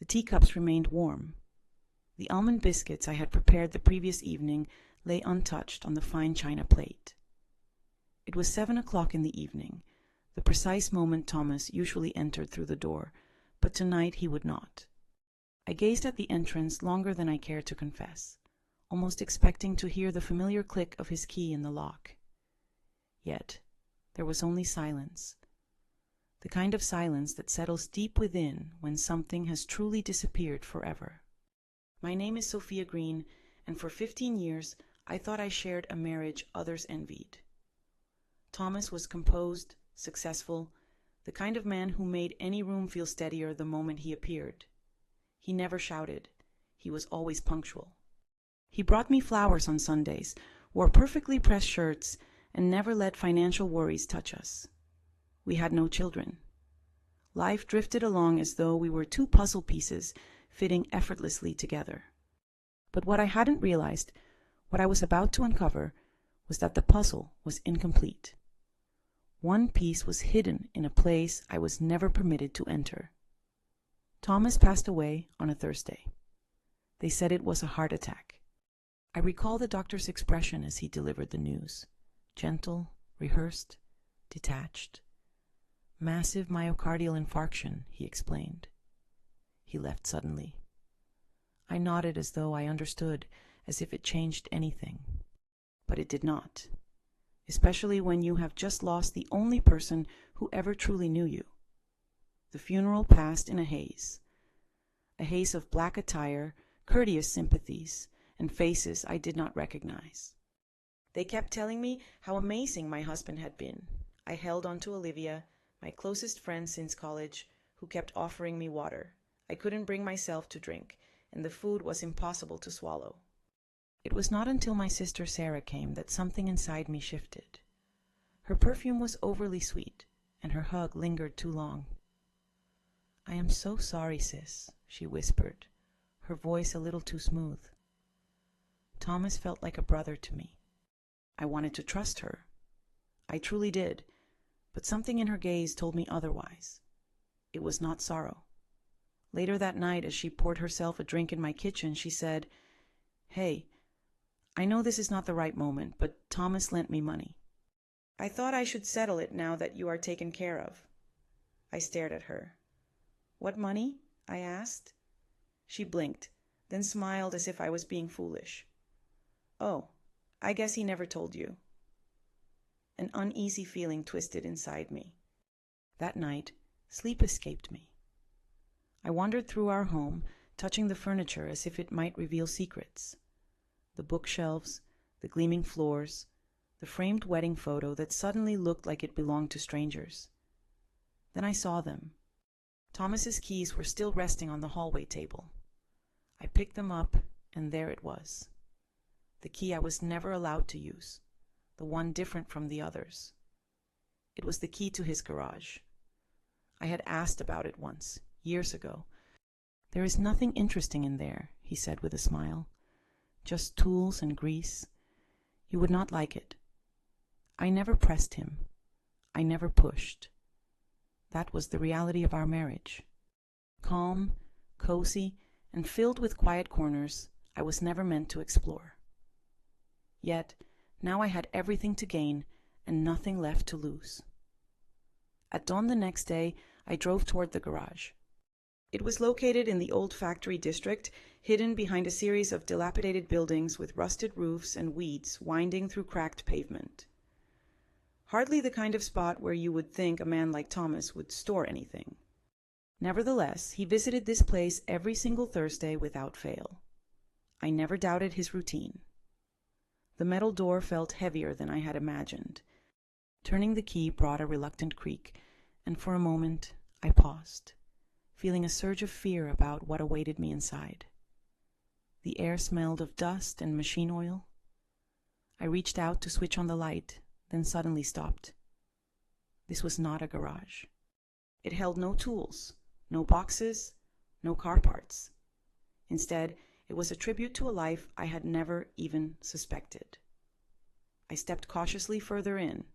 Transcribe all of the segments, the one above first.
teacups remained warm. The almond biscuits I had prepared the previous evening lay untouched on the fine china plate. It was 7 o'clock in the evening, the precise moment Thomas usually entered through the door, but tonight he would not. I gazed at the entrance longer than I cared to confess, almost expecting to hear the familiar click of his key in the lock. Yet there was only silence, the kind of silence that settles deep within when something has truly disappeared forever. My name is Sophia Green, and for 15 years I thought I shared a marriage others envied. Thomas was composed, successful, the kind of man who made any room feel steadier the moment he appeared. He never shouted. He was always punctual. He brought me flowers on Sundays, wore perfectly pressed shirts, and never let financial worries touch us. We had no children. Life drifted along as though we were two puzzle pieces fitting effortlessly together. But what I hadn't realized, what I was about to uncover, was that the puzzle was incomplete. One piece was hidden in a place I was never permitted to enter. Thomas passed away on a Thursday. They said it was a heart attack. I recall the doctor's expression as he delivered the news. Gentle, rehearsed, detached. Massive myocardial infarction, he explained. He left suddenly. I nodded as though I understood, as if it changed anything. But it did not. Especially when you have just lost the only person who ever truly knew you. The funeral passed in a haze of black attire, courteous sympathies, and faces I did not recognize. They kept telling me how amazing my husband had been. I held on to Olivia, my closest friend since college, who kept offering me water. I couldn't bring myself to drink, and the food was impossible to swallow. It was not until my sister Sarah came that something inside me shifted. Her perfume was overly sweet, and her hug lingered too long. "I am so sorry, sis," she whispered, her voice a little too smooth. Thomas felt like a brother to me. I wanted to trust her. I truly did, but something in her gaze told me otherwise. It was not sorrow. Later that night, as she poured herself a drink in my kitchen, she said, "Hey, I know this is not the right moment, but Thomas lent me money. I thought I should settle it now that you are taken care of." I stared at her. "What money?" I asked. She blinked, then smiled as if I was being foolish. "Oh, I guess he never told you." An uneasy feeling twisted inside me. That night, sleep escaped me. I wandered through our home, touching the furniture as if it might reveal secrets. The bookshelves, the gleaming floors, the framed wedding photo that suddenly looked like it belonged to strangers. Then I saw them. Thomas's keys were still resting on the hallway table. I picked them up, and there it was. The key I was never allowed to use, the one different from the others. It was the key to his garage. I had asked about it once, years ago. "There is nothing interesting in there," he said with a smile. "Just tools and grease. You would not like it." I never pressed him. I never pushed. That was the reality of our marriage. Calm, cozy, and filled with quiet corners I was never meant to explore. Yet, now I had everything to gain and nothing left to lose. At dawn the next day, I drove toward the garage. It was located in the old factory district, hidden behind a series of dilapidated buildings with rusted roofs and weeds winding through cracked pavement. Hardly the kind of spot where you would think a man like Thomas would store anything. Nevertheless, he visited this place every single Thursday without fail. I never doubted his routine. The metal door felt heavier than I had imagined. Turning the key brought a reluctant creak, and for a moment I paused, feeling a surge of fear about what awaited me inside. The air smelled of dust and machine oil. I reached out to switch on the light, then suddenly stopped. This was not a garage. It held no tools, no boxes, no car parts. Instead, it was a tribute to a life I had never even suspected. I stepped cautiously further in.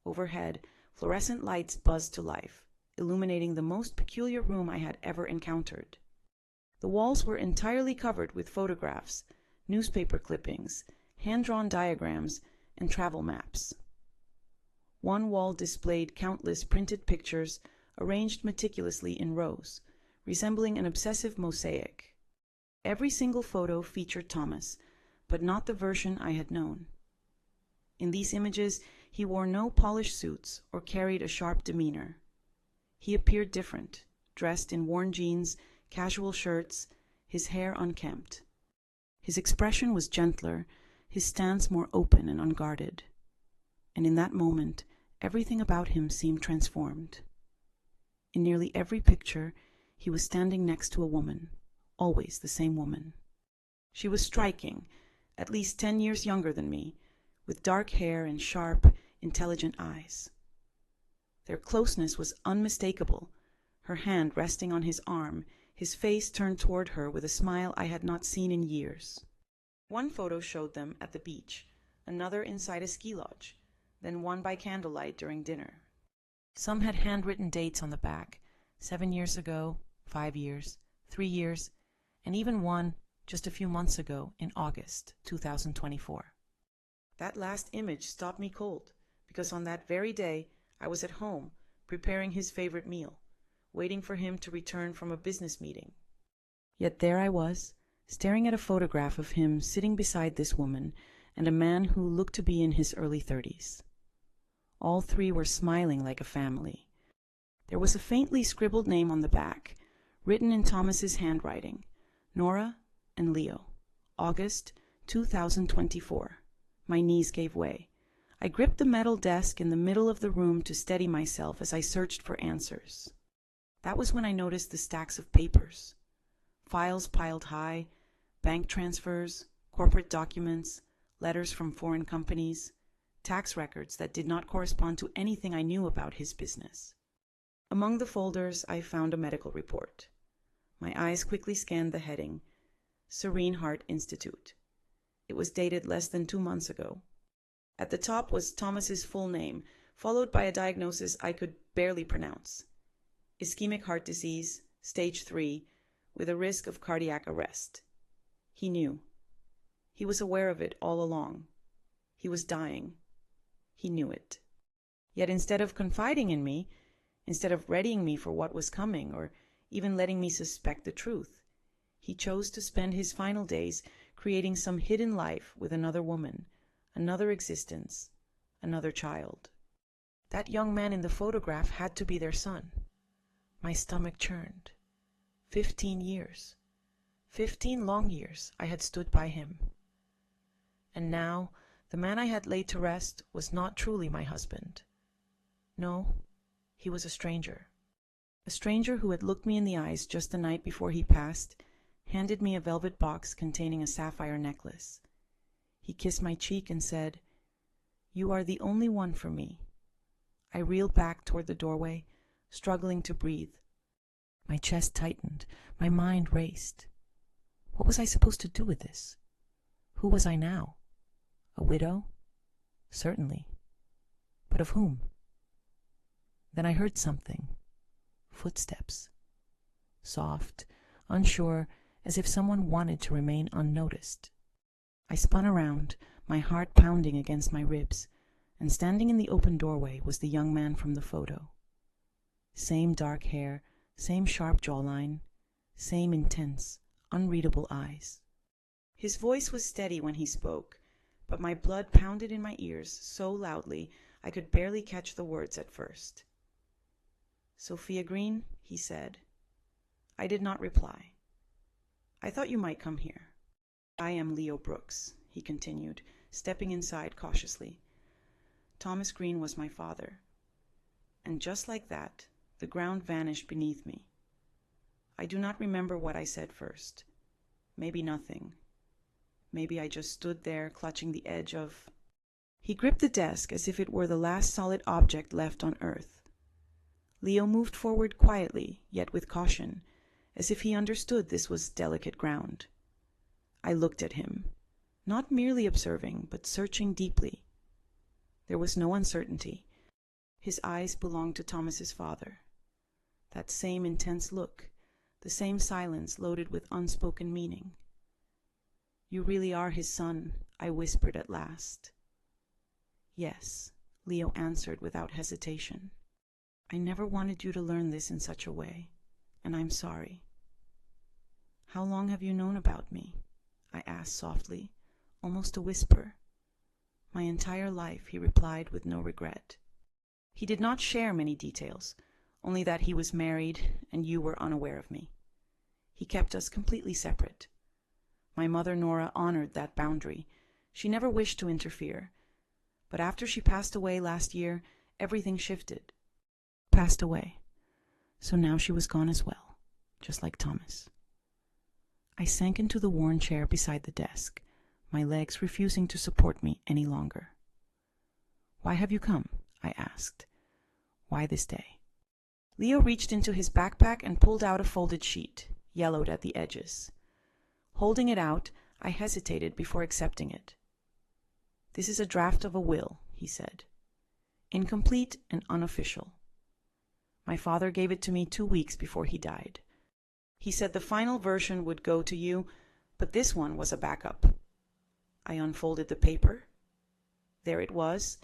Overhead, fluorescent lights buzzed to life, illuminating the most peculiar room I had ever encountered. The walls were entirely covered with photographs, newspaper clippings, hand-drawn diagrams, and travel maps. One wall displayed countless printed pictures arranged meticulously in rows, resembling an obsessive mosaic. Every single photo featured Thomas, but not the version I had known. In these images, he wore no polished suits or carried a sharp demeanor. He appeared different, dressed in worn jeans, casual shirts, his hair unkempt. His expression was gentler, his stance more open and unguarded. And in that moment, everything about him seemed transformed. In nearly every picture, he was standing next to a woman, always the same woman. She was striking, at least 10 years younger than me, with dark hair and sharp, intelligent eyes. Their closeness was unmistakable, her hand resting on his arm, his face turned toward her with a smile I had not seen in years. One photo showed them at the beach, another inside a ski lodge, then one by candlelight during dinner. Some had handwritten dates on the back, 7 years ago, 5 years, 3 years, and even one just a few months ago in August 2024. That last image stopped me cold, because on that very day I was at home preparing his favorite meal, waiting for him to return from a business meeting. Yet there I was, staring at a photograph of him sitting beside this woman and a man who looked to be in his early 30s. All three were smiling like a family. There was a faintly scribbled name on the back, written in Thomas's handwriting, Nora and Leo, August 2024. My knees gave way. I gripped the metal desk in the middle of the room to steady myself as I searched for answers. That was when I noticed the stacks of papers. Files piled high, bank transfers, corporate documents, letters from foreign companies, tax records that did not correspond to anything I knew about his business. Among the folders, I found a medical report. My eyes quickly scanned the heading, Serene Heart Institute. It was dated less than 2 months ago. At the top was Thomas's full name, followed by a diagnosis I could barely pronounce. Ischemic heart disease, stage 3, with a risk of cardiac arrest. He knew. He was aware of it all along. He was dying. He knew it. Yet instead of confiding in me, instead of readying me for what was coming, or even letting me suspect the truth, he chose to spend his final days creating some hidden life with another woman, another existence, another child. That young man in the photograph had to be their son. My stomach churned. 15 years. 15 long years I had stood by him. And now, the man I had laid to rest was not truly my husband. No, he was a stranger. A stranger who had looked me in the eyes just the night before he passed, handed me a velvet box containing a sapphire necklace. He kissed my cheek and said, "You are the only one for me." I reeled back toward the doorway, struggling to breathe. My chest tightened, my mind raced. What was I supposed to do with this? Who was I now? A widow? Certainly. But of whom? Then I heard something. Footsteps. Soft, unsure, as if someone wanted to remain unnoticed. I spun around, my heart pounding against my ribs, and standing in the open doorway was the young man from the photo. Same dark hair, same sharp jawline, same intense, unreadable eyes. His voice was steady when he spoke, but my blood pounded in my ears so loudly I could barely catch the words at first. "Sophia Green," he said. I did not reply. "I thought you might come here." "I am Leo Brooks," he continued, stepping inside cautiously. "Thomas Green was my father." And just like that, the ground vanished beneath me. I do not remember what I said first. Maybe nothing. Maybe I just stood there clutching the edge of... He gripped the desk as if it were the last solid object left on earth. Leo moved forward quietly, yet with caution, as if he understood this was delicate ground. I looked at him, not merely observing, but searching deeply. There was no uncertainty. His eyes belonged to Thomas's father. That same intense look, the same silence loaded with unspoken meaning. "You really are his son," I whispered at last. "Yes," Leo answered without hesitation. "I never wanted you to learn this in such a way, and I'm sorry." "How long have you known about me?" I asked softly, almost a whisper. "My entire life," he replied with no regret. He did not share many details, only that he was married and you were unaware of me. He kept us completely separate. My mother Nora honored that boundary. She never wished to interfere. But after she passed away last year, everything shifted. Passed away. So now she was gone as well, just like Thomas. I sank into the worn chair beside the desk, my legs refusing to support me any longer. "Why have you come?" I asked. "Why this day?" Leo reached into his backpack and pulled out a folded sheet, yellowed at the edges. Holding it out, I hesitated before accepting it. "This is a draft of a will," he said. "Incomplete and unofficial. My father gave it to me 2 weeks before he died. He said the final version would go to you, but this one was a backup." I unfolded the paper. There it was,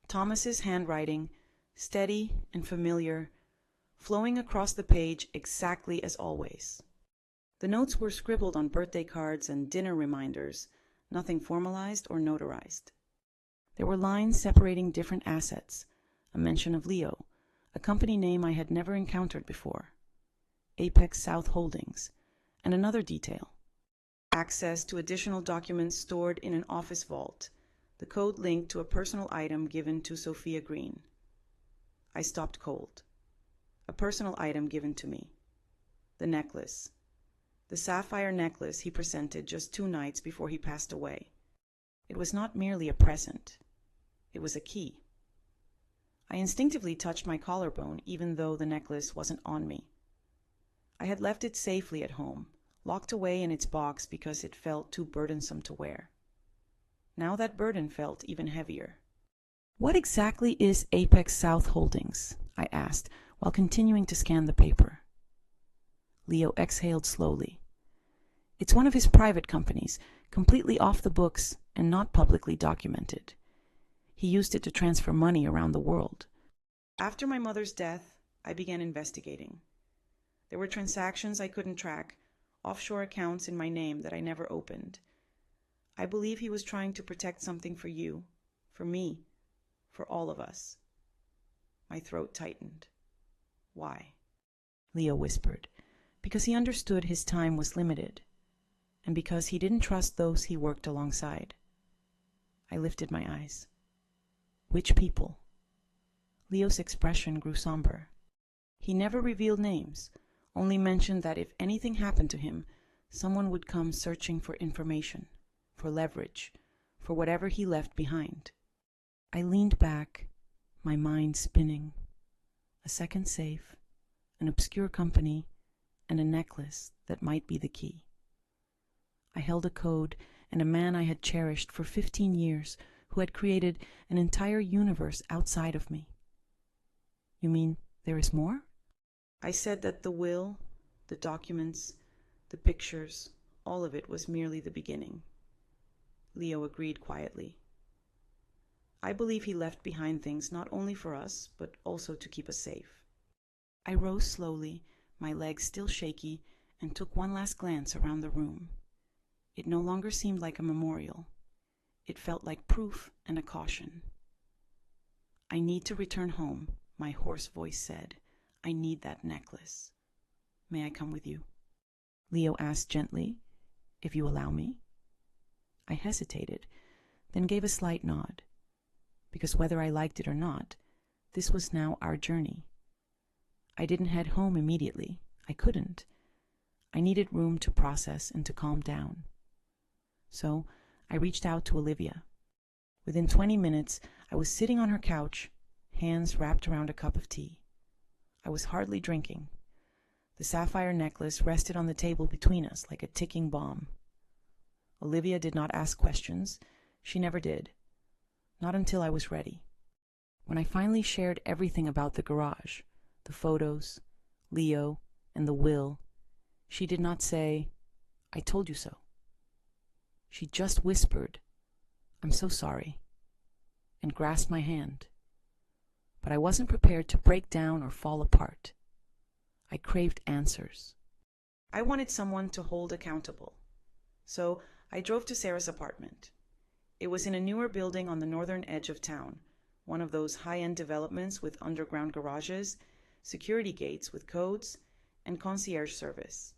Thomas's handwriting, steady and familiar, flowing across the page exactly as always. The notes were scribbled on birthday cards and dinner reminders, nothing formalized or notarized. There were lines separating different assets, a mention of Leo, a company name I had never encountered before, Apex South Holdings, and another detail: access to additional documents stored in an office vault, the code linked to a personal item given to Sophia Green. I stopped cold. A personal item given to me. The necklace. The sapphire necklace he presented just 2 nights before he passed away. It was not merely a present. It was a key. I instinctively touched my collarbone, even though the necklace wasn't on me. I had left it safely at home, locked away in its box because it felt too burdensome to wear. Now that burden felt even heavier. "What exactly is Apex South Holdings?" I asked, while continuing to scan the paper. Leo exhaled slowly. "It's one of his private companies, completely off the books and not publicly documented. He used it to transfer money around the world. After my mother's death, I began investigating. There were transactions I couldn't track, offshore accounts in my name that I never opened. I believe he was trying to protect something for you, for me, for all of us." My throat tightened. "Why?" Leo whispered. "Because he understood his time was limited, and because he didn't trust those he worked alongside." I lifted my eyes. "Which people?" Leo's expression grew somber. He never revealed names, only mentioned that if anything happened to him, someone would come searching for information, for leverage, for whatever he left behind. I leaned back, my mind spinning. A second safe, an obscure company, and a necklace that might be the key. I held a code and a man I had cherished for 15 years who had created an entire universe outside of me. "You mean there is more?" I said that the will, the documents, the pictures, all of it was merely the beginning. Leo agreed quietly. "I believe he left behind things not only for us, but also to keep us safe." I rose slowly, my legs still shaky, and took one last glance around the room. It no longer seemed like a memorial. It felt like proof and a caution. "I need to return home," my hoarse voice said. "I need that necklace. May I come with you?" Leo asked gently, "If you allow me?" I hesitated, then gave a slight nod. Because whether I liked it or not, this was now our journey. I didn't head home immediately. I couldn't. I needed room to process and to calm down. So I reached out to Olivia. Within 20 minutes, I was sitting on her couch, hands wrapped around a cup of tea. I was hardly drinking. The sapphire necklace rested on the table between us like a ticking bomb. Olivia did not ask questions. She never did. Not until I was ready. When I finally shared everything about the garage, the photos, Leo, and the will, She did not say, "I told you so." She just whispered, "I'm so sorry," and grasped my hand. But I wasn't prepared to break down or fall apart. I craved answers. I wanted someone to hold accountable. So I drove to Sarah's apartment. It was in a newer building on the northern edge of town, one of those high-end developments with underground garages, security gates with codes, and concierge service.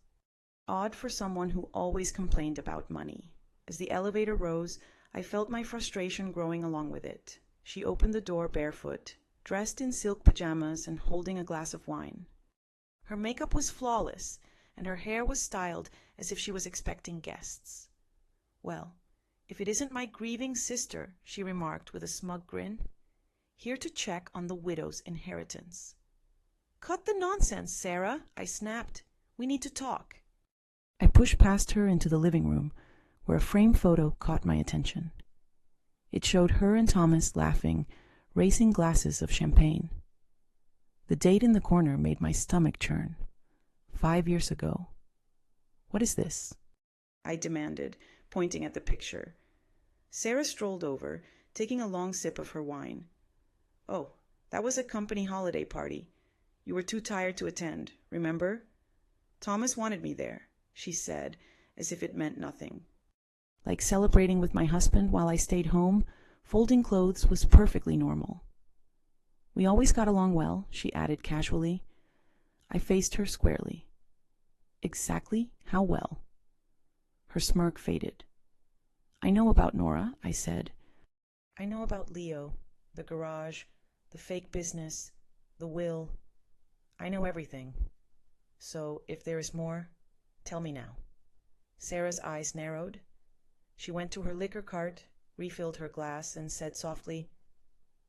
Odd for someone who always complained about money. As the elevator rose, I felt my frustration growing along with it. She opened the door barefoot, dressed in silk pajamas and holding a glass of wine. Her makeup was flawless, and her hair was styled as if she was expecting guests. "Well, if it isn't my grieving sister," she remarked with a smug grin. "Here to check on the widow's inheritance." "Cut the nonsense, Sarah," I snapped. "We need to talk." I pushed past her into the living room, where a framed photo caught my attention. It showed her and Thomas laughing, racing glasses of champagne. The date in the corner made my stomach churn. 5 years ago. "What is this?" I demanded, pointing at the picture. Sarah strolled over, taking a long sip of her wine. "Oh, that was a company holiday party. You were too tired to attend, remember? Thomas wanted me there," she said, as if it meant nothing. Like celebrating with my husband while I stayed home, folding clothes was perfectly normal. "We always got along well," she added casually. I faced her squarely. "Exactly how well?" Her smirk faded. "I know about Nora," I said. "I know about Leo, the garage, the fake business, the will. I know everything. So if there is more, tell me now." Sarah's eyes narrowed. She went to her liquor cart, refilled her glass, and said softly,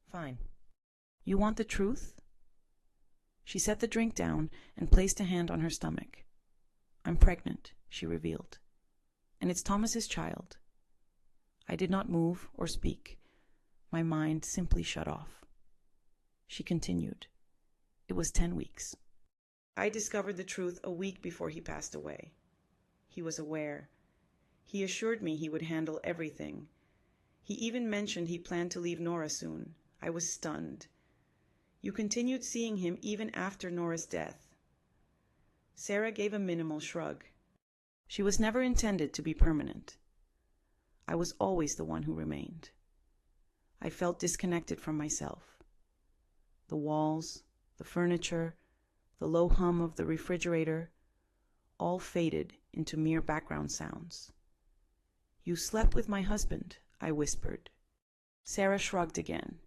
"Fine. You want the truth?" She set the drink down and placed a hand on her stomach. "I'm pregnant," she revealed. "And it's Thomas's child." I did not move or speak. My mind simply shut off. She continued. "It was 10 weeks. I discovered the truth a week before he passed away. He was aware. He assured me he would handle everything. He even mentioned he planned to leave Nora soon. I was stunned. You continued seeing him even after Nora's death." Sarah gave a minimal shrug. "She was never intended to be permanent. I was always the one who remained." I felt disconnected from myself. The walls, the furniture, the low hum of the refrigerator, all faded into mere background sounds. "You slept with my husband," I whispered. Sarah shrugged again.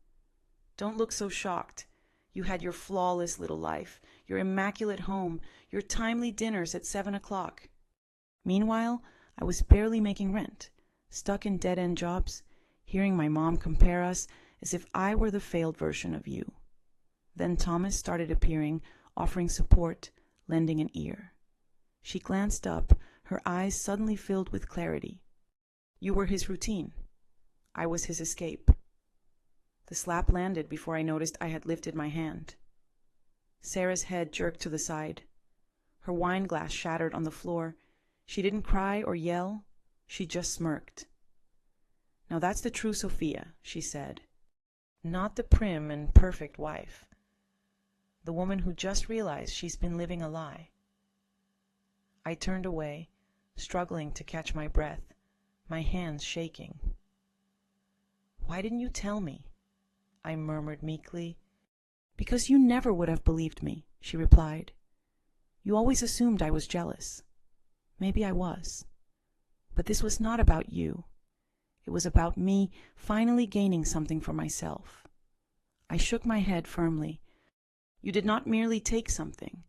"Don't look so shocked. You had your flawless little life, your immaculate home, your timely dinners at 7 o'clock. Meanwhile, I was barely making rent, stuck in dead-end jobs, hearing my mom compare us as if I were the failed version of you." Then Thomas started appearing, offering support, lending an ear. She glanced up, her eyes suddenly filled with clarity. "You were his routine. I was his escape." The slap landed before I noticed I had lifted my hand. Sarah's head jerked to the side. Her wine glass shattered on the floor. She didn't cry or yell. She just smirked. "Now that's the true Sophia," she said. "Not the prim and perfect wife. The woman who just realized she's been living a lie." I turned away, struggling to catch my breath, my hands shaking. "Why didn't you tell me?" I murmured meekly. "Because you never would have believed me," she replied. "You always assumed I was jealous. Maybe I was. But this was not about you. It was about me finally gaining something for myself." I shook my head firmly. "You did not merely take something.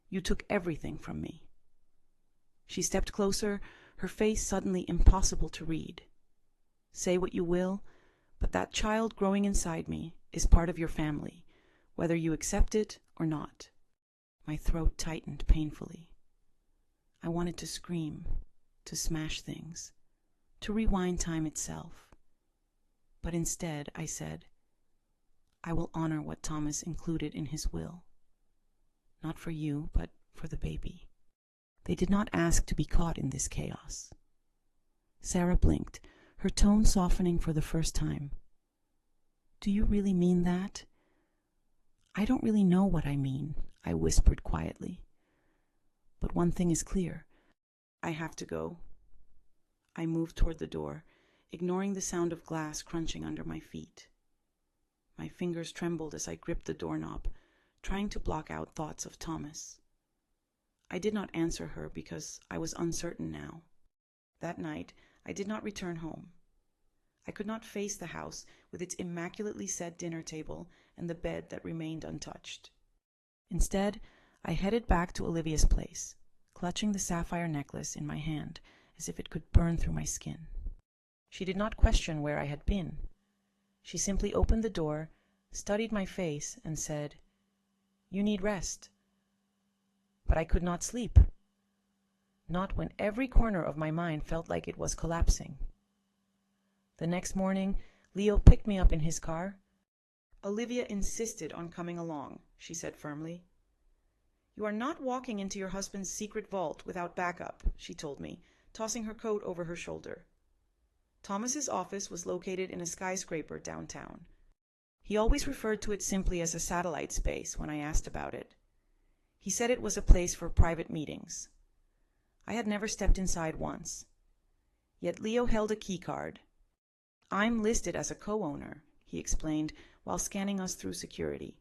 You took everything from me." She stepped closer, her face suddenly impossible to read. "Say what you will, but that child growing inside me is part of your family, whether you accept it or not." My throat tightened painfully. I wanted to scream, to smash things, to rewind time itself. But instead, I said, "I will honor what Thomas included in his will. Not for you, but for the baby." They did not ask to be caught in this chaos. Sarah blinked, her tone softening for the first time. "Do you really mean that?" "I don't really know what I mean," I whispered quietly. "But one thing is clear. I have to go." I moved toward the door, ignoring the sound of glass crunching under my feet. My fingers trembled as I gripped the doorknob, trying to block out thoughts of Thomas. I did not answer her because I was uncertain now. That night, I did not return home. I could not face the house with its immaculately set dinner table and the bed that remained untouched. Instead, I headed back to Olivia's place, clutching the sapphire necklace in my hand as if it could burn through my skin. She did not question where I had been. She simply opened the door, studied my face, and said, "You need rest." But I could not sleep. Not when every corner of my mind felt like it was collapsing. The next morning, Leo picked me up in his car. "Olivia insisted on coming along," she said firmly. "You are not walking into your husband's secret vault without backup," she told me, tossing her coat over her shoulder. Thomas's office was located in a skyscraper downtown. He always referred to it simply as a satellite space when I asked about it. He said it was a place for private meetings. I had never stepped inside once. Yet Leo held a key card. "I'm listed as a co-owner," he explained while scanning us through security.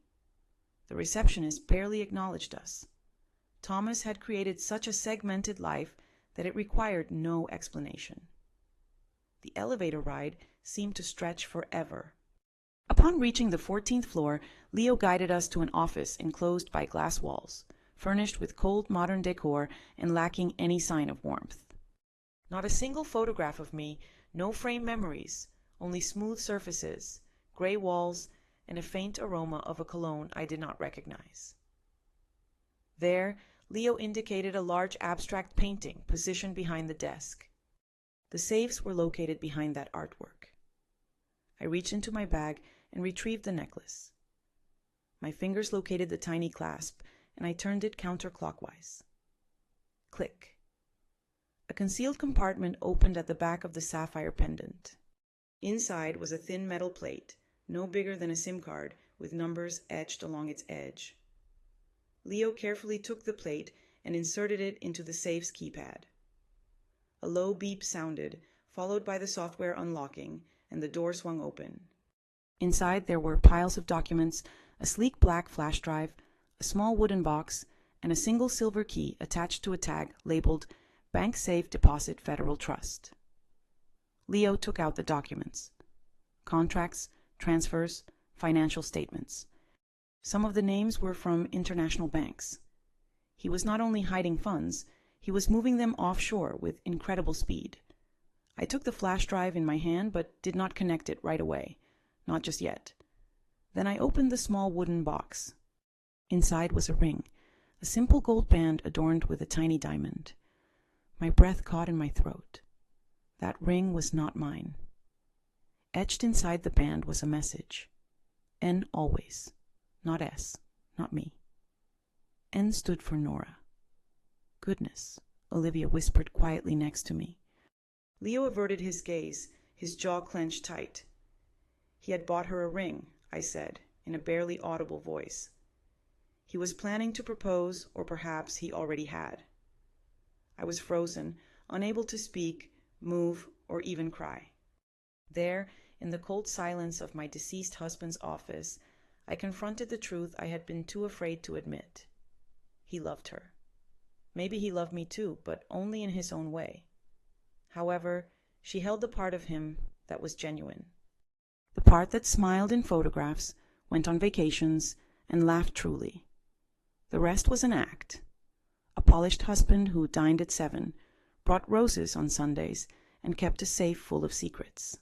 The receptionist barely acknowledged us. Thomas had created such a segmented life that it required no explanation. The elevator ride seemed to stretch forever. Upon reaching the 14th floor, Leo guided us to an office enclosed by glass walls, furnished with cold modern decor and lacking any sign of warmth. Not a single photograph of me, no frame memories, only smooth surfaces, gray walls, and a faint aroma of a cologne I did not recognize. There, Leo indicated a large abstract painting positioned behind the desk. The safes were located behind that artwork. I reached into my bag and retrieved the necklace. My fingers located the tiny clasp, and I turned it counterclockwise. Click. A concealed compartment opened at the back of the sapphire pendant. Inside was a thin metal plate, no bigger than a SIM card, with numbers etched along its edge. Leo carefully took the plate and inserted it into the safe's keypad. A low beep sounded, followed by the software unlocking, and the door swung open. Inside there were piles of documents, a sleek black flash drive, a small wooden box, and a single silver key attached to a tag labeled Bank Safe Deposit Federal Trust. Leo took out the documents. Contracts, transfers, financial statements. Some of the names were from international banks. He was not only hiding funds, he was moving them offshore with incredible speed. I took the flash drive in my hand but did not connect it right away. Not just yet. Then I opened the small wooden box. Inside was a ring, a simple gold band adorned with a tiny diamond. My breath caught in my throat. That ring was not mine. Etched inside the band was a message. N always. Not S. Not me. N stood for Nora. "Goodness," Olivia whispered quietly next to me. Leo averted his gaze, his jaw clenched tight. "He had bought her a ring," I said, in a barely audible voice. He was planning to propose, or perhaps he already had. I was frozen, unable to speak, move, or even cry. There, in the cold silence of my deceased husband's office, I confronted the truth I had been too afraid to admit. He loved her. Maybe he loved me too, but only in his own way. However, she held the part of him that was genuine. The part that smiled in photographs, went on vacations, and laughed truly. The rest was an act. A polished husband who dined at 7, brought roses on Sundays, and kept a safe full of secrets.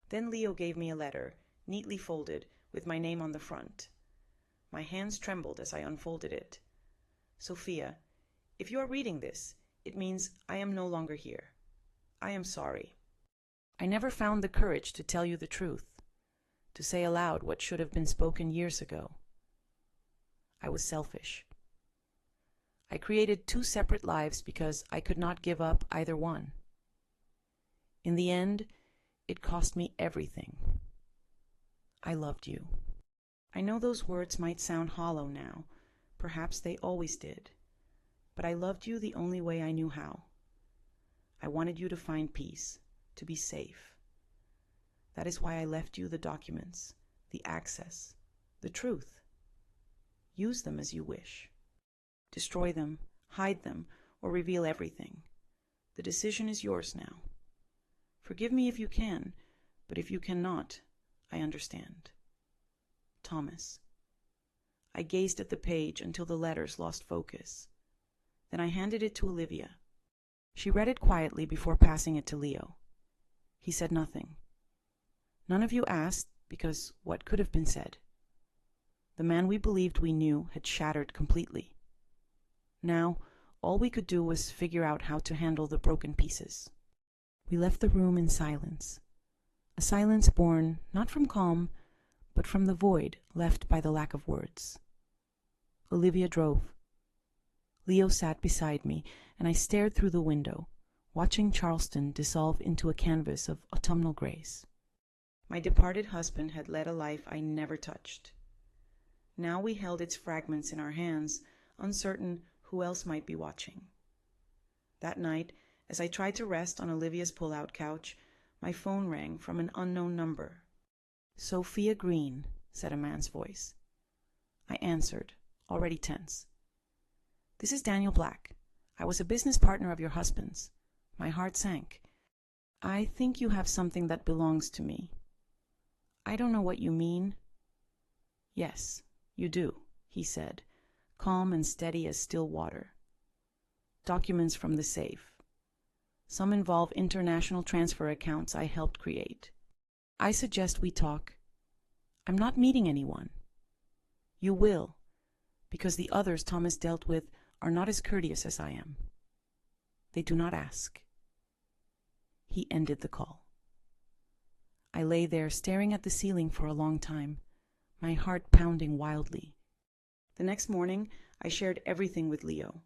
Then Leo gave me a letter, neatly folded, with my name on the front. My hands trembled as I unfolded it. "Sophia, if you are reading this, it means I am no longer here. I am sorry. I never found the courage to tell you the truth, to say aloud what should have been spoken years ago. I was selfish. I created 2 separate lives because I could not give up either one. In the end, it cost me everything. I loved you. I know those words might sound hollow now. Perhaps they always did. But I loved you the only way I knew how. I wanted you to find peace, to be safe. That is why I left you the documents, the access, the truth. Use them as you wish. Destroy them, hide them, or reveal everything. The decision is yours now. Forgive me if you can, but if you cannot, I understand. Thomas. I gazed at the page until the letters lost focus. Then I handed it to Olivia. She read it quietly before passing it to Leo. He said nothing. None of you asked, because what could have been said? The man we believed we knew had shattered completely. Now, all we could do was figure out how to handle the broken pieces. We left the room in silence. A silence born not from calm, but from the void left by the lack of words. Olivia drove. Leo sat beside me, and I stared through the window, watching Charleston dissolve into a canvas of autumnal grace. My departed husband had led a life I never touched. Now we held its fragments in our hands, uncertain who else might be watching. That night, as I tried to rest on Olivia's pull-out couch, my phone rang from an unknown number. "Sophia Green," said a man's voice. I answered, already tense. "This is Daniel Black. I was a business partner of your husband's." My heart sank. "I think you have something that belongs to me." "I don't know what you mean." "Yes, you do," he said, calm and steady as still water. "Documents from the safe. Some involve international transfer accounts I helped create. I suggest we talk. I'm not meeting anyone. You will, because the others Thomas dealt with are not as courteous as I am. They do not ask." He ended the call. I lay there staring at the ceiling for a long time, my heart pounding wildly. The next morning, I shared everything with Leo.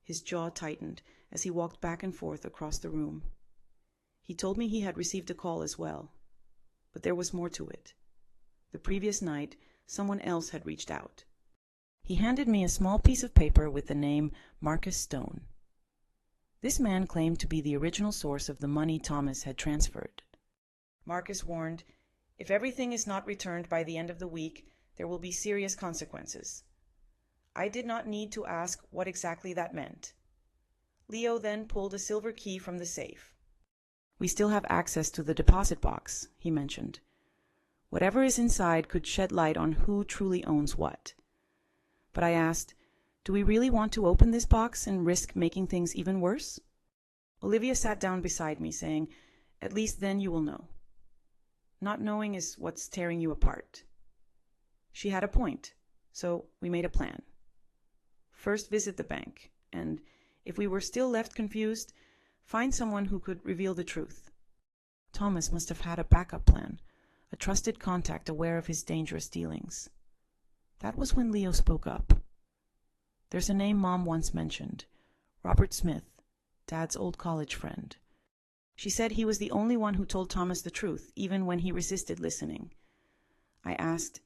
His jaw tightened as he walked back and forth across the room. He told me he had received a call as well, but there was more to it. The previous night, someone else had reached out. He handed me a small piece of paper with the name Marcus Stone. This man claimed to be the original source of the money Thomas had transferred. Marcus warned, "If everything is not returned by the end of the week, there will be serious consequences." I did not need to ask what exactly that meant. Leo then pulled a silver key from the safe. "We still have access to the deposit box," he mentioned. "Whatever is inside could shed light on who truly owns what." But I asked, "Do we really want to open this box and risk making things even worse?" Olivia sat down beside me, saying, "At least then you will know. Not knowing is what's tearing you apart." She had a point, so we made a plan. First, visit the bank, and, if we were still left confused, find someone who could reveal the truth. Thomas must have had a backup plan, a trusted contact aware of his dangerous dealings. That was when Leo spoke up. "There's a name Mom once mentioned, Robert Smith, Dad's old college friend. She said he was the only one who told Thomas the truth, even when he resisted listening." I asked,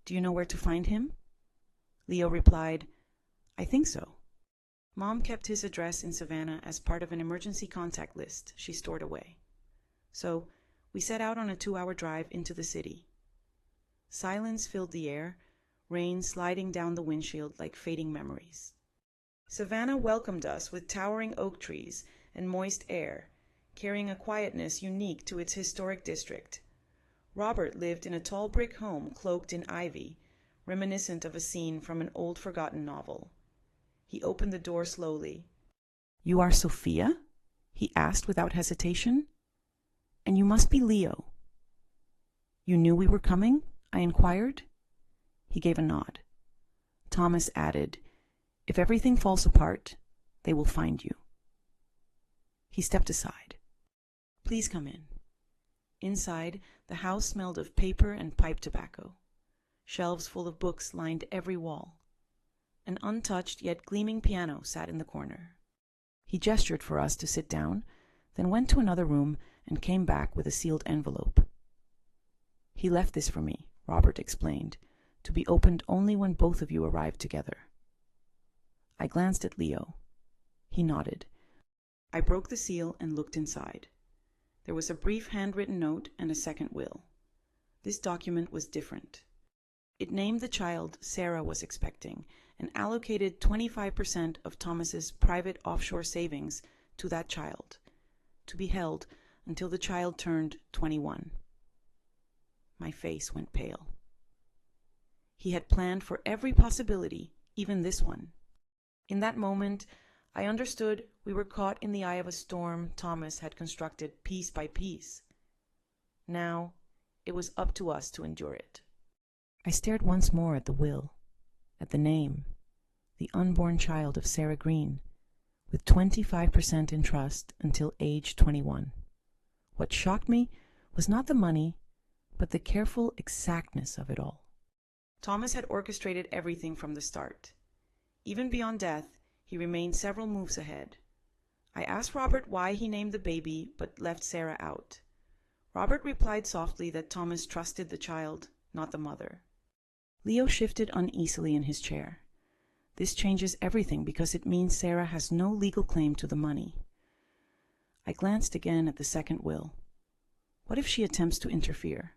"Do you know where to find him?" Leo replied, "I think so." Mom kept his address in Savannah as part of an emergency contact list she stored away. So we set out on a 2-hour drive into the city. Silence filled the air, rain sliding down the windshield like fading memories. Savannah welcomed us with towering oak trees and moist air, carrying a quietness unique to its historic district. Robert lived in a tall brick home cloaked in ivy, reminiscent of a scene from an old forgotten novel. He opened the door slowly. "You are Sophia?" he asked without hesitation. "And you must be Leo." "You knew we were coming?" I inquired. He gave a nod. Thomas added, "If everything falls apart, they will find you." He stepped aside. "Please come in." Inside, the house smelled of paper and pipe tobacco. Shelves full of books lined every wall. An untouched yet gleaming piano sat in the corner. He gestured for us to sit down, then went to another room and came back with a sealed envelope. "He left this for me," Robert explained, "to be opened only when both of you arrived together." I glanced at Leo. He nodded. I broke the seal and looked inside. There was a brief handwritten note and a second will. This document was different. It named the child Sarah was expecting and allocated 25% of Thomas's private offshore savings to that child, to be held until the child turned 21. My face went pale. He had planned for every possibility, even this one. In that moment, I understood we were caught in the eye of a storm Thomas had constructed piece by piece. Now, it was up to us to endure it. I stared once more at the will, at the name, the unborn child of Sarah Green, with 25% in trust until age 21. What shocked me was not the money, but the careful exactness of it all. Thomas had orchestrated everything from the start. Even beyond death, he remained several moves ahead. I asked Robert why he named the baby but left Sarah out. Robert replied softly that Thomas trusted the child, not the mother. Leo shifted uneasily in his chair. This changes everything because it means Sarah has no legal claim to the money. I glanced again at the second will. What if she attempts to interfere?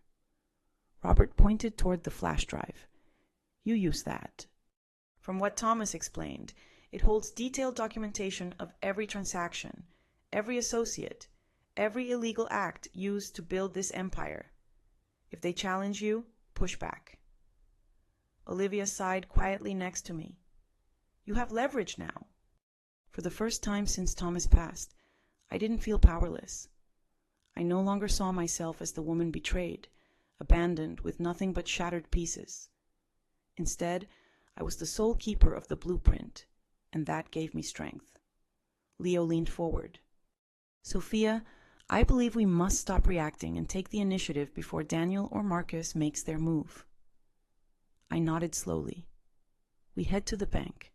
Robert pointed toward the flash drive. "You use that." From what Thomas explained, it holds detailed documentation of every transaction, every associate, every illegal act used to build this empire. If they challenge you, push back. Olivia sighed quietly next to me. "You have leverage now." For the first time since Thomas passed, I didn't feel powerless. I no longer saw myself as the woman betrayed, abandoned with nothing but shattered pieces. Instead, I was the sole keeper of the blueprint, and that gave me strength. Leo leaned forward. "Sophia, I believe we must stop reacting and take the initiative before Daniel or Marcus makes their move." I nodded slowly. We head to the bank.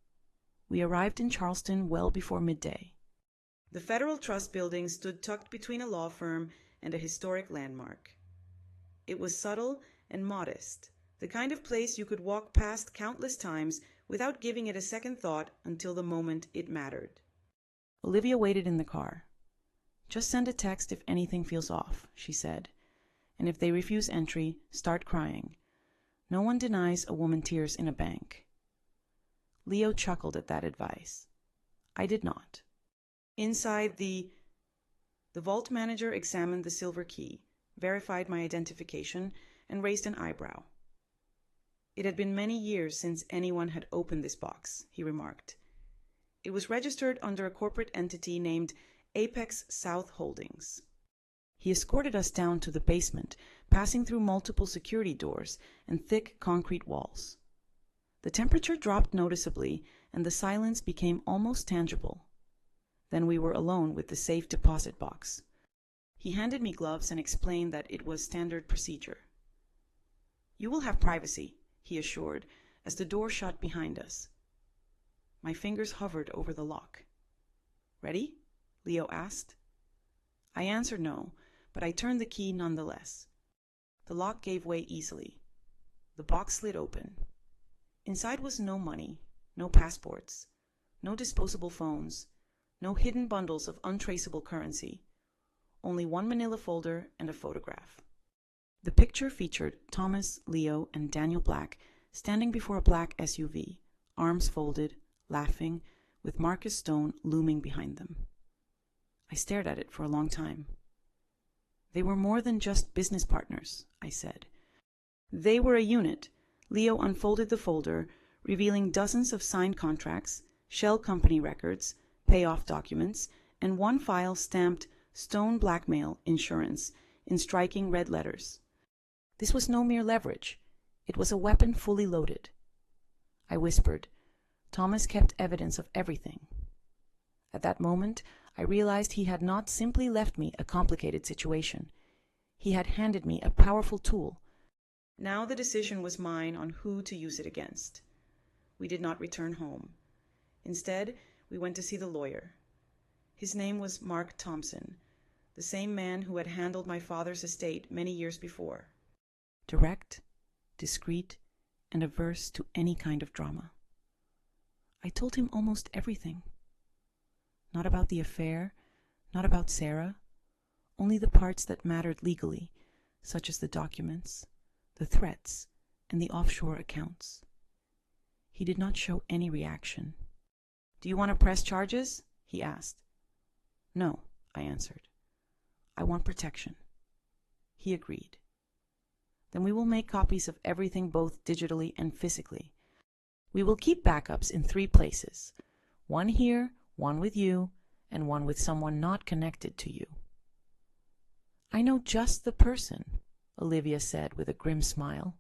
We arrived in Charleston well before midday. The Federal Trust Building stood tucked between a law firm and a historic landmark. It was subtle and modest, the kind of place you could walk past countless times without giving it a second thought until the moment it mattered. Olivia waited in the car. "Just send a text if anything feels off," she said, "and if they refuse entry, start crying. No one denies a woman tears in a bank." Leo chuckled at that advice. I did not. Inside, the vault manager examined the silver key, verified my identification, and raised an eyebrow. "It had been many years since anyone had opened this box," he remarked. "It was registered under a corporate entity named Apex South Holdings." He escorted us down to the basement, passing through multiple security doors and thick concrete walls. The temperature dropped noticeably, and the silence became almost tangible. Then we were alone with the safe deposit box. He handed me gloves and explained that it was standard procedure. "You will have privacy," he assured, as the door shut behind us. My fingers hovered over the lock. "Ready?" Leo asked. I answered no, but I turned the key nonetheless. The lock gave way easily. The box slid open. Inside was no money, no passports, no disposable phones, no hidden bundles of untraceable currency, only one manila folder and a photograph. The picture featured Thomas, Leo, and Daniel Black standing before a black SUV, arms folded, laughing, with Marcus Stone looming behind them. I stared at it for a long time. "They were more than just business partners," I said. "They were a unit." Leo unfolded the folder, revealing dozens of signed contracts, shell company records, payoff documents, and one file stamped "Stone Blackmail Insurance" in striking red letters. This was no mere leverage. It was a weapon fully loaded. I whispered, "Thomas kept evidence of everything." At that moment, I realized he had not simply left me a complicated situation. He had handed me a powerful tool. Now the decision was mine on who to use it against. we did not return home. Instead, we went to see the lawyer. His name was Mark Thompson, the same man who had handled my father's estate many years before. Direct, discreet, and averse to any kind of drama. I told him almost everything. Not about the affair, not about Sarah, only the parts that mattered legally, such as the documents, the threats, and the offshore accounts. He did not show any reaction. "Do you want to press charges?" he asked. "No," I answered. "I want protection." He agreed. "Then we will make copies of everything both digitally and physically. We will keep backups in 3 places. One here, one with you, and one with someone not connected to you." "I know just the person," Olivia said with a grim smile.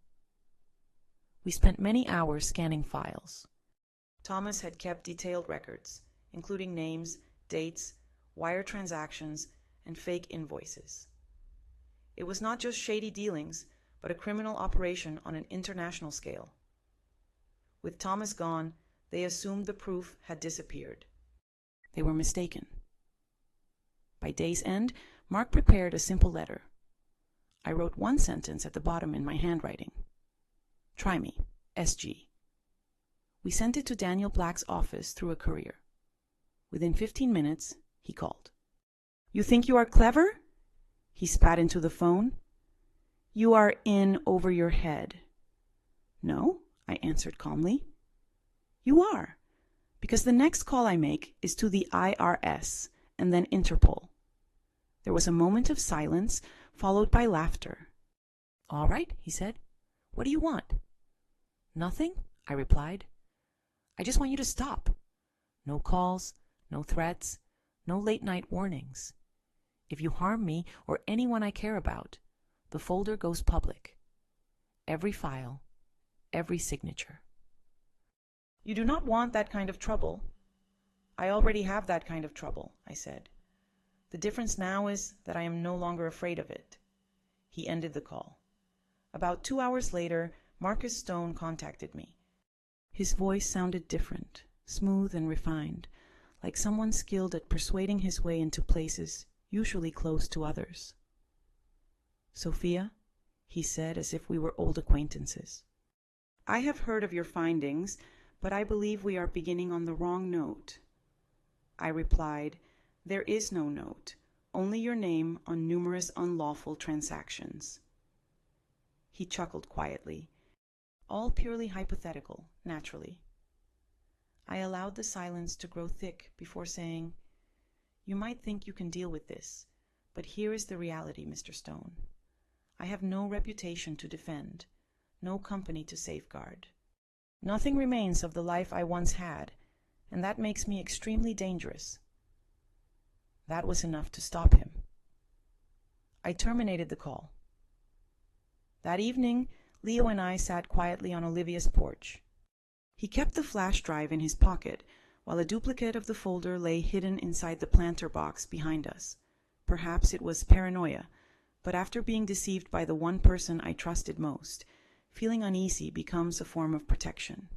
We spent many hours scanning files. Thomas had kept detailed records, including names, dates, wire transactions, and fake invoices. It was not just shady dealings, but a criminal operation on an international scale. With Thomas gone, they assumed the proof had disappeared. They were mistaken. By day's end, Mark prepared a simple letter. I wrote one sentence at the bottom in my handwriting. "Try me, SG." We sent it to Daniel Black's office through a courier. Within 15 minutes, he called. "You think you are clever?" He spat into the phone. "You are in over your head." "No," I answered calmly. "You are, because the next call I make is to the IRS and then Interpol." There was a moment of silence, followed by laughter. "All right," he said. "What do you want?" "Nothing," I replied. "I just want you to stop. No calls, no threats, no late-night warnings. If you harm me or anyone I care about, the folder goes public. Every file, every signature." "You do not want that kind of trouble." "I already have that kind of trouble," I said. "The difference now is that I am no longer afraid of it." He ended the call. About 2 hours later, Marcus Stone contacted me. His voice sounded different, smooth and refined, like someone skilled at persuading his way into places usually close to others. "Sophia," he said, as if we were old acquaintances, "I have heard of your findings, but I believe we are beginning on the wrong note." I replied, "There is no note, only your name on numerous unlawful transactions." He chuckled quietly. All purely hypothetical, naturally. I allowed the silence to grow thick before saying, "You might think you can deal with this, but here is the reality, Mr. Stone. I have no reputation to defend, no company to safeguard. Nothing remains of the life I once had, and that makes me extremely dangerous." That was enough to stop him. I terminated the call. That evening, Leo and I sat quietly on Olivia's porch. He kept the flash drive in his pocket, while a duplicate of the folder lay hidden inside the planter box behind us. Perhaps it was paranoia, but after being deceived by the one person I trusted most, feeling uneasy becomes a form of protection.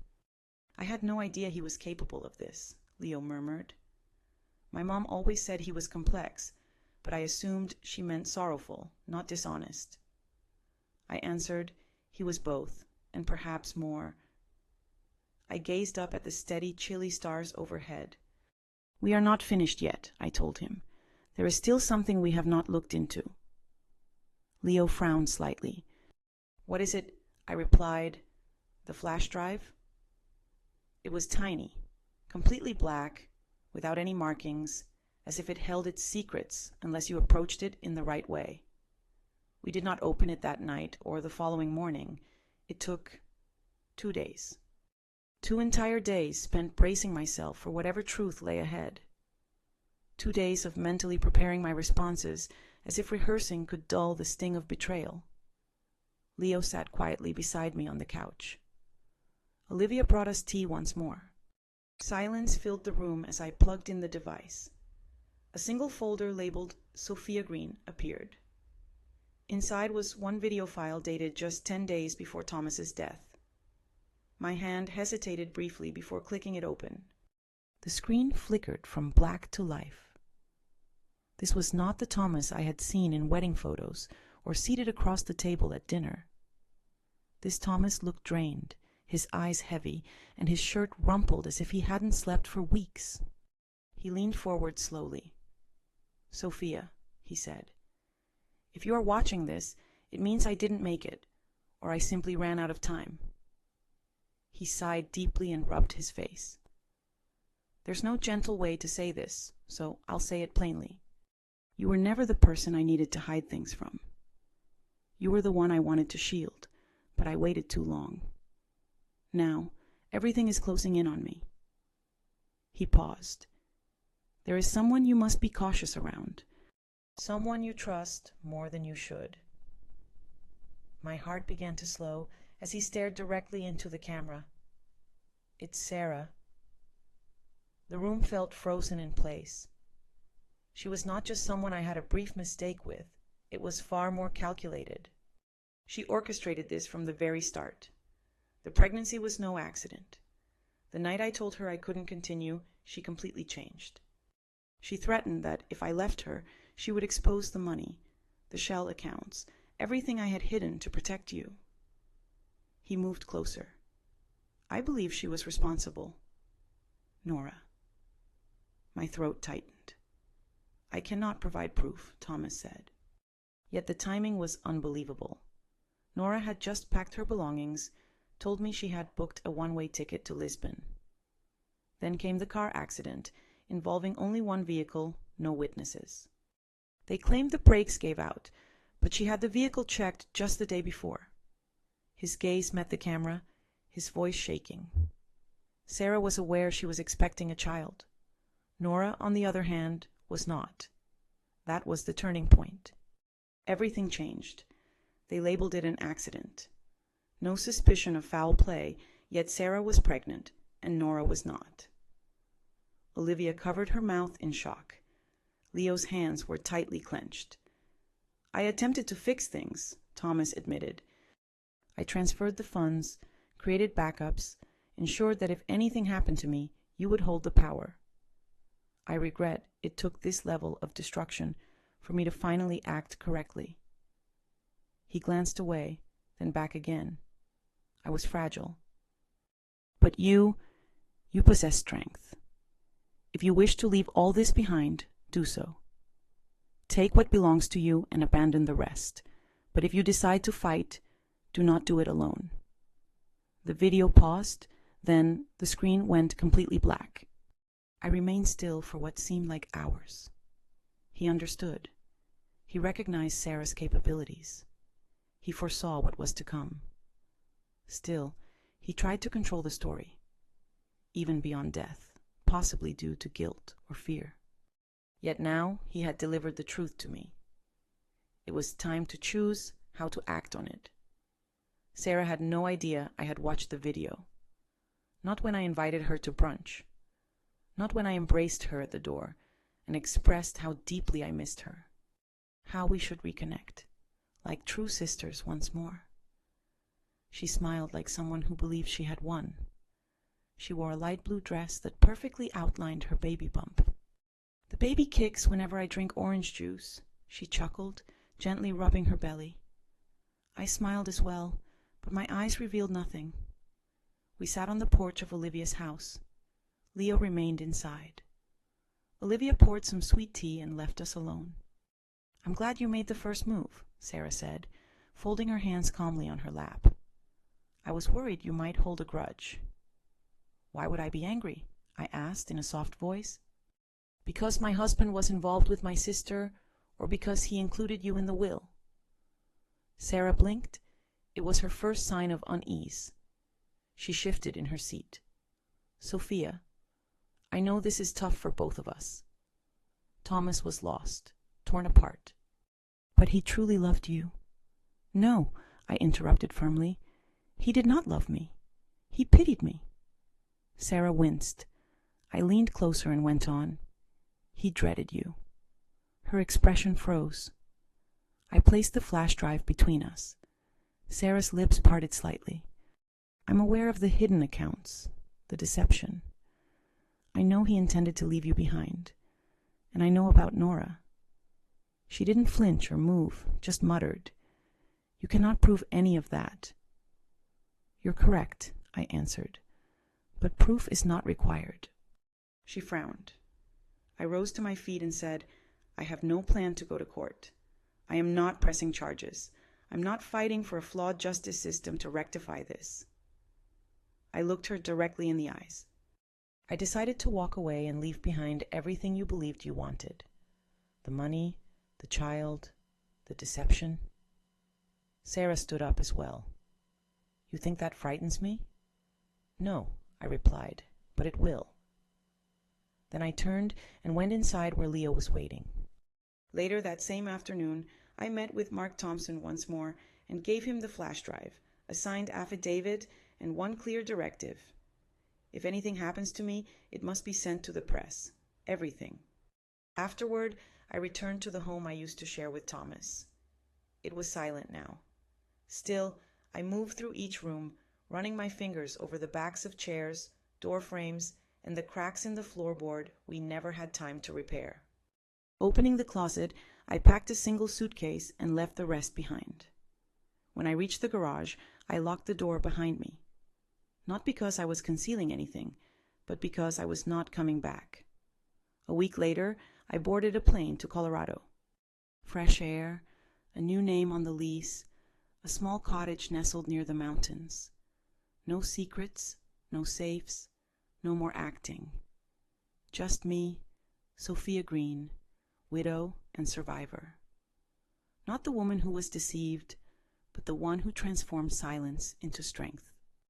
"I had no idea he was capable of this," Leo murmured. "My mom always said he was complex, but I assumed she meant sorrowful, not dishonest." I answered, "He was both, and perhaps more." I gazed up at the steady, chilly stars overhead. "We are not finished yet," I told him. "There is still something we have not looked into." Leo frowned slightly. "What is it?" I replied. "The flash drive?" It was tiny, completely black, without any markings, as if it held its secrets unless you approached it in the right way. We did not open it that night or the following morning. It took 2 days. 2 entire days spent bracing myself for whatever truth lay ahead. 2 days of mentally preparing my responses, as if rehearsing could dull the sting of betrayal. Leo sat quietly beside me on the couch. Olivia brought us tea once more. Silence filled the room as I plugged in the device. A single folder labeled Sophia Green appeared. Inside was one video file dated just 10 days before Thomas's death. My hand hesitated briefly before clicking it open. The screen flickered from black to life. This was not the Thomas I had seen in wedding photos or seated across the table at dinner. This Thomas looked drained, his eyes heavy, and his shirt rumpled as if he hadn't slept for weeks. He leaned forward slowly. "Sophia," he said, "if you are watching this, it means I didn't make it, or I simply ran out of time." He sighed deeply and rubbed his face. "There's no gentle way to say this, so I'll say it plainly. You were never the person I needed to hide things from. You were the one I wanted to shield, but I waited too long. Now, everything is closing in on me." He paused. "There is someone you must be cautious around. Someone you trust more than you should." My heart began to slow as he stared directly into the camera. "It's Sarah." The room felt frozen in place. She was not just someone I had a brief mistake with. It was far more calculated. She orchestrated this from the very start. The pregnancy was no accident. The night I told her I couldn't continue, she completely changed. She threatened that if I left her, she would expose the money, the shell accounts, everything I had hidden to protect you. He moved closer. "I believe she was responsible." "Nora." My throat tightened. "I cannot provide proof," Thomas said. Yet the timing was unbelievable. Nora had just packed her belongings, told me she had booked a one-way ticket to Lisbon. Then came the car accident, involving only one vehicle, no witnesses. They claimed the brakes gave out, but she had the vehicle checked just the day before. His gaze met the camera, his voice shaking. Sarah was aware she was expecting a child. Nora, on the other hand, was not. That was the turning point. Everything changed. They labeled it an accident. No suspicion of foul play, yet Sarah was pregnant, and Nora was not. Olivia covered her mouth in shock. Leo's hands were tightly clenched. "I attempted to fix things," Thomas admitted. "I transferred the funds, created backups, ensured that if anything happened to me, you would hold the power. I regret it took this level of destruction for me to finally act correctly." He glanced away, then back again. "I was fragile. But you possess strength. If you wish to leave all this behind, do so. Take what belongs to you and abandon the rest. But if you decide to fight, do not do it alone." The video paused, then the screen went completely black. I remained still for what seemed like hours. He understood. He recognized Sarah's capabilities. He foresaw what was to come. Still, he tried to control the story, even beyond death, possibly due to guilt or fear. Yet now he had delivered the truth to me. It was time to choose how to act on it. Sarah had no idea I had watched the video. Not when I invited her to brunch. Not when I embraced her at the door and expressed how deeply I missed her. How we should reconnect, like true sisters once more. She smiled like someone who believed she had won. She wore a light blue dress that perfectly outlined her baby bump. "The baby kicks whenever I drink orange juice," she chuckled, gently rubbing her belly. I smiled as well, but my eyes revealed nothing. We sat on the porch of Olivia's house. Leo remained inside. Olivia poured some sweet tea and left us alone. "I'm glad you made the first move," Sarah said, folding her hands calmly on her lap. "I was worried you might hold a grudge." "Why would I be angry?" I asked in a soft voice. "Because my husband was involved with my sister, or because he included you in the will?" Sarah blinked. It was her first sign of unease. She shifted in her seat. "Sophia, I know this is tough for both of us." Thomas was lost, torn apart. "But he truly loved you." "No," I interrupted firmly. "He did not love me. He pitied me." Sarah winced. I leaned closer and went on. "He dreaded you." Her expression froze. I placed the flash drive between us. Sarah's lips parted slightly. I'm aware of the hidden accounts, the deception. I know he intended to leave you behind, and I know about Nora. She didn't flinch or move, just muttered. You cannot prove any of that. You're correct, I answered, but proof is not required. She frowned. I rose to my feet and said, I have no plan to go to court. I am not pressing charges. I'm not fighting for a flawed justice system to rectify this. I looked her directly in the eyes. I decided to walk away and leave behind everything you believed you wanted. The money, the child, the deception. Sarah stood up as well. You think that frightens me? No, I replied, but it will. Then I turned and went inside where Leo was waiting. Later that same afternoon, I met with Mark Thompson once more and gave him the flash drive, a signed affidavit, and one clear directive. If anything happens to me, it must be sent to the press. Everything. Afterward, I returned to the home I used to share with Thomas. It was silent now. Still, I moved through each room, running my fingers over the backs of chairs, door frames, and the cracks in the floorboard we never had time to repair. Opening the closet, I packed a single suitcase and left the rest behind. When I reached the garage, I locked the door behind me. Not because I was concealing anything, but because I was not coming back. A week later, I boarded a plane to Colorado. Fresh air, a new name on the lease, a small cottage nestled near the mountains. No secrets, no safes, no more acting. Just me, Sophia Green, widow and survivor. Not the woman who was deceived, but the one who transformed silence into strength.